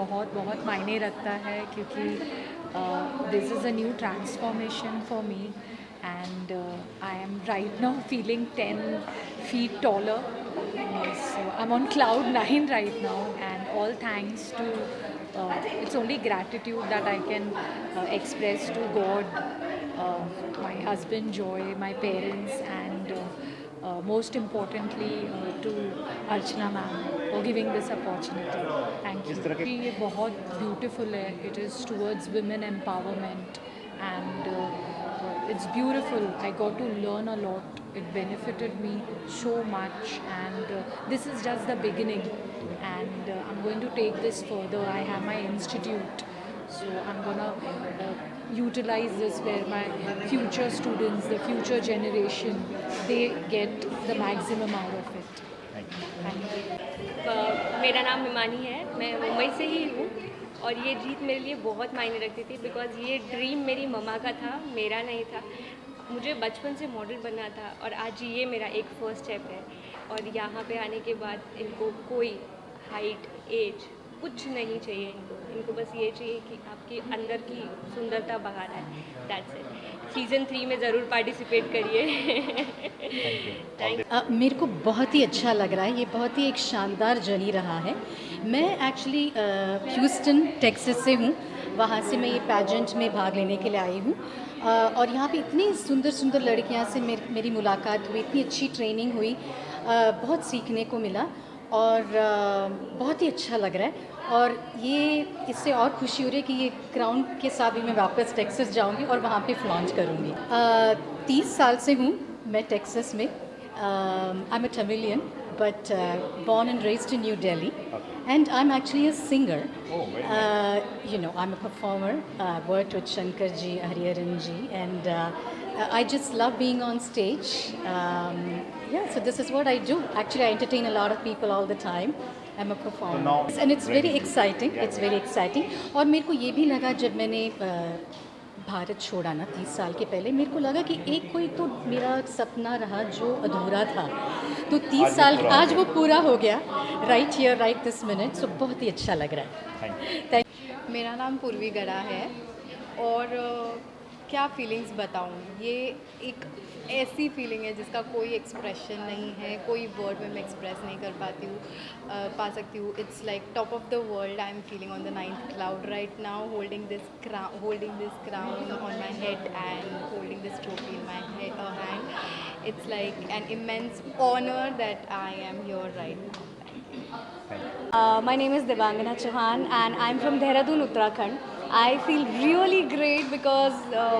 बहुत बहुत मायने रखता है क्योंकि this is a new transformation for me and I M right now feeling 10 feet taller. So I'm on cloud nine right now, and all thanks to it's only gratitude that I can express to God, my husband Joy, my parents, and most importantly to Archana ma'am for giving this opportunity. Thank you. कि ये बहुत beautiful है. It is towards women empowerment, and it's beautiful. I got to learn a lot. It benefited me so much, and this is just the beginning. And I'm going to take this further. I have my institute, so I'm gonna utilize this where my future students, the future generation, they get the maximum out of it. Thank you. मेरा नाम हिमानी है, मैं मुंबई से ही हूँ और ये जीत मेरे लिए बहुत मायने रखती थी बिकॉज़ ये ड्रीम मेरी मम्मा का था, मेरा नहीं था। मुझे बचपन से मॉडल बनना था और आज ये मेरा एक फर्स्ट स्टेप है और यहाँ पे आने के बाद इनको कोई हाइट, एज कुछ नहीं चाहिए इनको बस ये चाहिए कि आपके अंदर की सुंदरता बाहर आए। That's it. सीज़न 3 में ज़रूर पार्टिसिपेट करिए। मेरे को बहुत ही अच्छा लग रहा है, ये बहुत ही एक शानदार जर्नी रहा है। मैं एक्चुअली ह्यूस्टन टेक्सास से हूँ, वहाँ से मैं ये पैजेंट में भाग लेने के लिए आई हूँ और यहाँ पे इतनी सुंदर सुंदर लड़कियाँ से मेरी मुलाकात हुई, इतनी अच्छी ट्रेनिंग हुई, बहुत सीखने को मिला और बहुत ही अच्छा लग रहा है। और ये इससे और खुशी हो रही है कि ये क्राउन के साथ भी मैं वापस टेक्सास जाऊंगी और वहाँ पे फ्लॉन्च करूँगी। 30 साल से हूँ मैं टेक्सास में। I am a Tamilian but born and raised in New Delhi. Okay. And I'm actually a singer. Oh, very nice. You know, I'm a performer. I've worked with Shankar ji, Hariharan ji, and I just love being on stage. Yeah, so this is what I do. Actually, I entertain a lot of people all the time. I'm a performer. So now and it's very exciting. Yeah. It's very exciting. और मेरे को ये भी लगा जब मैंने भारत छोड़ा ना 30 साल के पहले, मेरे को लगा कि एक कोई तो मेरा सपना रहा जो अधूरा था, तो 30 साल आज वो पूरा हो गया। Right here right this minute. So बहुत ही अच्छा लग रहा है। मेरा नाम पूर्वी गड़ा है और क्या फीलिंग्स बताऊँ, ये एक ऐसी फीलिंग है जिसका कोई एक्सप्रेशन नहीं है, कोई वर्ड में मैं एक्सप्रेस नहीं कर पा सकती हूँ। It's like top of the world. I am feeling on the 9th cloud right now, holding this crown on my head and holding this trophy in my hand. It's like an immense honour that I am here right now. My name is Devangana Chauhan and I'm from Dehradun, Uttarakhand. I feel really great because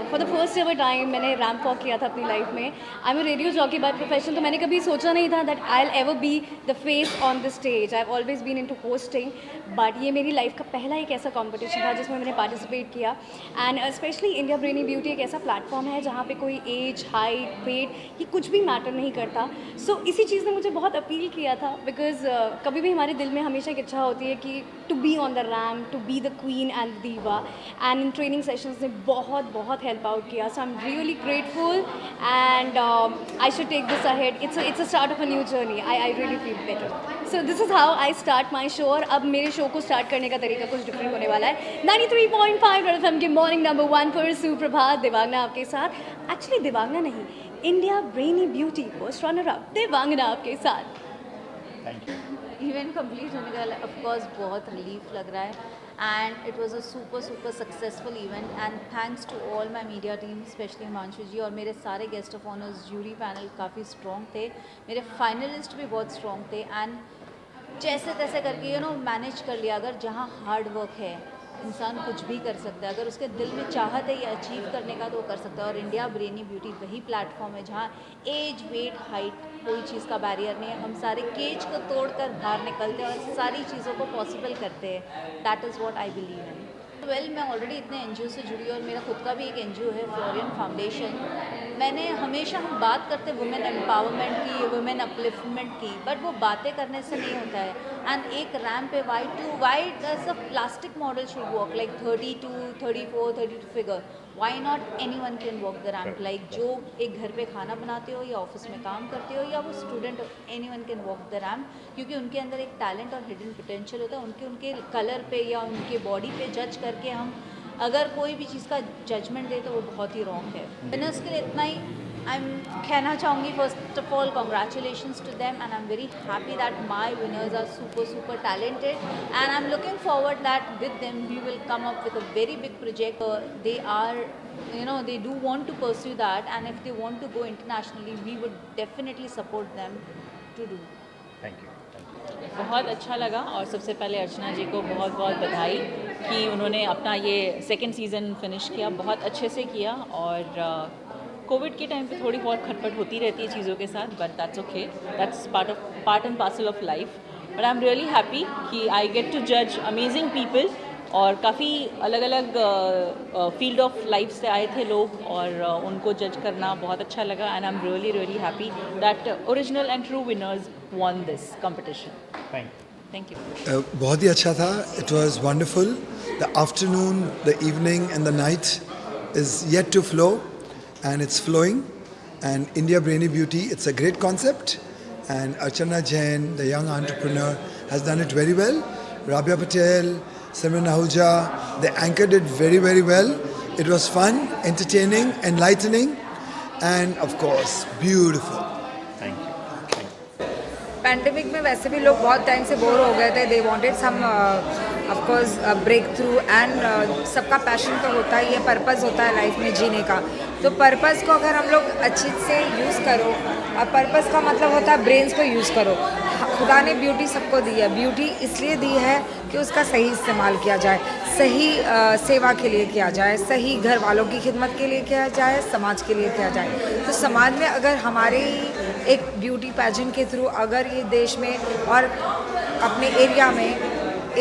for the first ever time मैंने ramp walk किया था अपनी life में। I am radio jockey by profession, तो मैंने कभी सोचा नहीं था that I will ever be the face on the stage. I have always been into hosting, but ये मेरी लाइफ का पहला एक ऐसा कॉम्पिटिशन था जिसमें मैंने पार्टिसिपेट किया। And specially India Brainy beauty एक ऐसा प्लेटफॉर्म है जहाँ पे कोई एज, हाइट, वेट ये कुछ भी मैटर नहीं करता। सो इसी चीज़ ने मुझे बहुत अपील किया था बिकॉज कभी भी हमारे दिल में हमेशा एक इच्छा होती है कि to be on the ramp, to be the queen and diva, and in training sessions ने बहुत बहुत हेल्प आउट किया। So I am really grateful and I should take this ahead. It's a start of a new journey. I really feel better. So this is how I start my show. और अब मेरे show को start करने का तरीका कुछ different होने वाला है। 93.5 रेड एफएम के मॉर्निंग नंबर 1 पर सुप्रभात, देवांगना आपके साथ। एक्चुअली देवांगना नहीं, India Brainy Beauty post runner up Devangana आपके साथ। Thank you. इवेंट कंप्लीट होने का ऑफकोर्स बहुत रिलीफ लग रहा है and it was a super successful event and thanks to all my media team, specially Himanshu ji और मेरे सारे guest of honours. Jury panel काफ़ी स्ट्रॉन्ग थे, मेरे फाइनलिस्ट भी बहुत स्ट्रॉन्ग थे एंड जैसे तैसे करके मैनेज कर लिया। अगर जहाँ हार्ड वर्क है इंसान कुछ भी कर सकता है, अगर उसके दिल में चाहत है ये अचीव करने का तो वो कर सकता है। और इंडिया ब्रेनी ब्यूटी वही प्लेटफॉर्म है जहाँ एज, वेट, हाइट कोई चीज़ का बैरियर नहीं है। हम सारे केज को तोड़कर बाहर निकलते हैं और सारी चीज़ों को पॉसिबल करते हैं। That is what I believe in. Well, मैं ऑलरेडी इतने एनजीओ से जुड़ी और मेरा खुद का भी एक एनजीओ है, फ्लोरियन फाउंडेशन। मैंने हमेशा हम बात करते वुमेन एम्पावरमेंट की, वुमेन अपलिफ्टमेंट की, बट वो बातें करने से नहीं होता है. एंड एक रैम्प पे why does a plastic model should walk like 32, 34, 32 figure. Why not anyone can walk the ramp. Like जो एक घर पे खाना बनाते हो या ऑफिस में काम करते हो या वो स्टूडेंट हो, any one can walk the ramp. क्योंकि उनके अंदर एक टैलेंट और हिडन पोटेंशियल होता है. उनके कलर पे या उनके बॉडी पे जज करके हम अगर कोई भी चीज़ का जजमेंट दे तो वो बहुत ही रॉन्ग है. विनर्स के लिए इतना ही आई एम कहना चाहूँगी. First of all congratulations to them and I am very happy that my winners are super talented and I am looking forward that with them we will come up with a very big project. They are they do want to pursue that, and if they want to go internationally we would definitely support them to do. Thank you. बहुत अच्छा लगा और सबसे पहले अर्चना जी को बहुत बहुत बधाई कि उन्होंने अपना ये सेकंड सीज़न फिनिश किया, बहुत अच्छे से किया. और कोविड के टाइम पे थोड़ी बहुत खटपट होती रहती है चीज़ों के साथ, but that's okay, that's part and parcel of life. But I am really happy कि आई गेट टू जज अमेजिंग पीपल. और काफ़ी अलग अलग फील्ड ऑफ लाइफ से आए थे लोग और उनको जज करना बहुत अच्छा लगा. And I am really happy that original and true winners won this competition. Thank you. Thank you. बहुत ही अच्छा था. It was wonderful. The afternoon, the evening and the night is yet to flow and it's flowing. And India Brainy Beauty, it's a great concept. And Archana Jain, the young entrepreneur, has done it very well. Rabia Patel, Simran Ahuja, they anchored it very well. It was fun, entertaining, enlightening and of course beautiful. Thank you. Pandemic में वैसे भी लोग बहुत time से bore हो गए थे. They wanted some of course breakthrough and सबका पैशन तो होता ही है, पर्पस होता है लाइफ में जीने का. तो पर्पस को अगर हम लोग अच्छे से यूज़ करो, और पर्पस का मतलब होता है ब्रेन्स को यूज़ करो. खुदा ने ब्यूटी सबको दी है. ब्यूटी इसलिए दी है कि उसका सही इस्तेमाल किया जाए, सही सेवा के लिए किया जाए, सही घर वालों की खिदमत के लिए किया जाए, समाज के लिए किया जाए. तो समाज में अगर हमारे एक ब्यूटी पैजेंट के थ्रू अगर ये देश में और अपने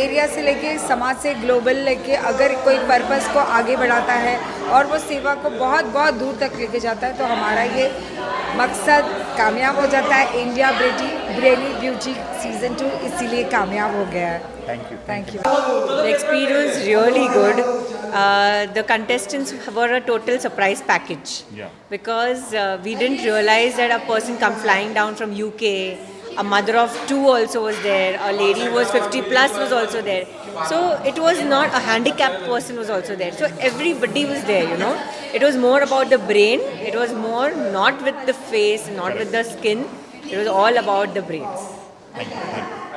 एरिया से लेके समाज से ग्लोबल लेके अगर कोई पर्पस को आगे बढ़ाता है और वो सेवा को बहुत दूर तक लेके जाता है तो हमारा ये मकसद कामयाब हो जाता है. इंडिया ब्रेनी ब्यूटी सीज़न 2 इसीलिए कामयाब हो गया है. Thank you. The experience really good. The contestants were a total surprise package. Yeah. Because we didn't realize that a person come flying down from UK. A mother of 2 also was there. A lady who was 50 plus was also there. So it was not a handicapped person was also there. So everybody was there, you know. It was more about the brain. It was more not with the face, not with the skin. It was all about the brains. Thank you.